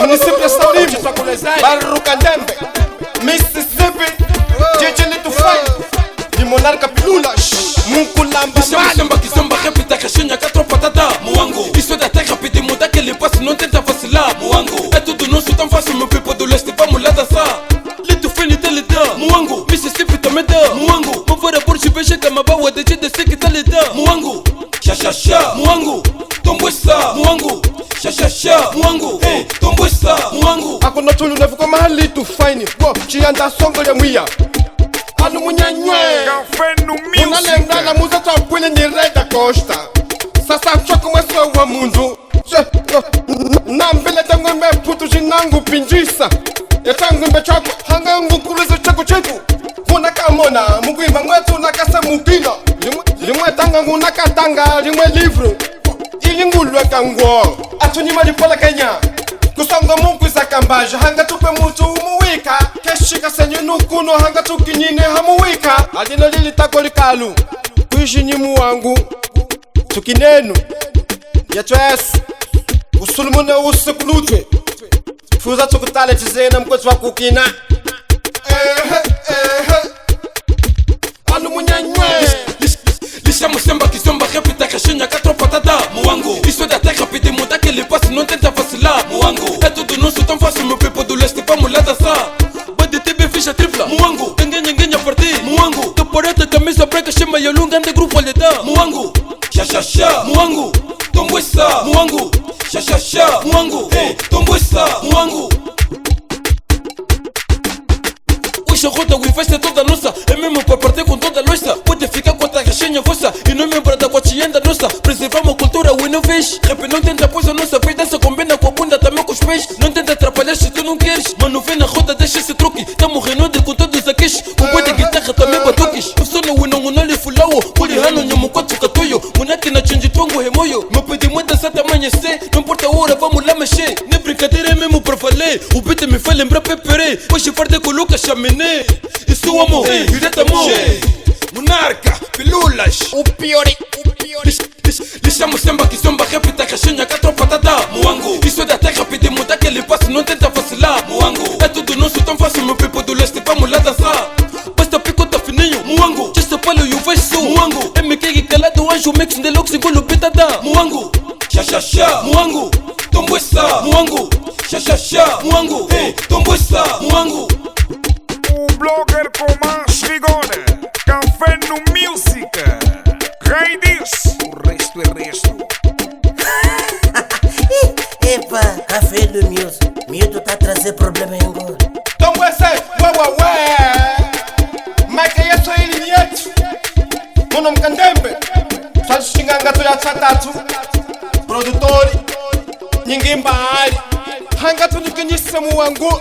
município de Saurimo, Barro Candembe, Mississippi, DJ Little Fine, de Monarca Pilula, Munculamba Samba Kizomba repita caixinha que tropa tata Muango, isso é da terra pedir mudar que ele passe não tenta vacilar Muango, é tudo nosso tão fácil meu people do leste vamos lá dançar Little Fine dele dá Muango, Mississippi também dá Muango, mavora por chiveja que mabawa de GDC que dele dá Muango, xa Muango, tomboissa Muango, xa Muango, hey, tomboissa Muango Ako tulu na fuko mahali Little Fine, bo, chianda songo ya mwiya Anu munyanywe Café no Music Unalembra na musa tampwile ni Reda Costa Sasa choko mweso wa mundu Na mbele tangu mbe putu jinangu pinjisa Ya tangu mbe chako hanga ngu kulizo chako chetu Kuna kamona mugwimba mwetu nakasa mugina Limwe tanga ngu nakatanga limwe livru Ili ngulwe kangwo Atuni malipola Kenya Kusonga mungu isa kambaja hanga tupe mutu umuwika Keshika senyu nukuno hanga tukinyine hamuwika Alino lili tako likalu Kuishi nyimu wangu Tukinenu Yetu esu Usulumune usikulutwe Fuza tukutale tizena mkwetu wa kukina Anu munyanywe Lisha Samba Kizomba repita caixinha que tropa tata Muango, isso é da terra pedir mudar que ele passe não tenta vacilar Muango, é tudo nosso tão fácil meu people do leste vamos lá dançar Bande TV ficha tripla Muango, ninguém a partir Muango, temporada camisa branca chama e lunga de grupo lhe dá Muango, xa Muango, tomboissa Muango, xa Muango, hey, tomboissa Muango Hoje a rota o festa é toda nossa É mesmo para partir com toda a loja Pode ficar com a caixinha vossa E não me brada com a tienda nossa Preservamos a cultura, we não vês Rap não tenta pois a nossa fez dança combina com a bunda também com os pés Não tenta atrapalhar se tu não queres Mano vem na roda, deixa esse truque Tamo renode com todos aqueles Com boi de guitarra também batuques O sono we não unali fulao Puri hano nyamu quanto catuyo Munaki na change tongo remoio Meu pedi muita sata amanhecer Não importa a hora, vamos lá mexer Nem brincadeira é mesmo para valer O beat me faz lembrar Peperé Hoje farde com Lucas Chaminé Isso o amor, direto amor Monarca, Pilulas O piori Lixamo Samba Kizomba repita caixinha que tropa tata Muango, isso é da terra pedir mudar que ele passe não tenta vacilar Muango, é tudo nosso tão fácil meu people do leste vamos lá dançar Basta picota fininho Muango, Chester Palo e o Vesso Muango, MK calado anjo mix deluxe com o pitata Muango, xa Muango, tomboissa Muango, xa Muango, hey, tomboissa Muango O blogger com mais rigor Café no Music Rei diz O resto é resto Epa, Café no Music Miúdo tá a trazer problema em Angola Então você, Mas que é só ele nieto Mono mkandembe Só xinganga tu ya tatu Produtori Ninguém bahari Hanga tu nikinyisa muwangu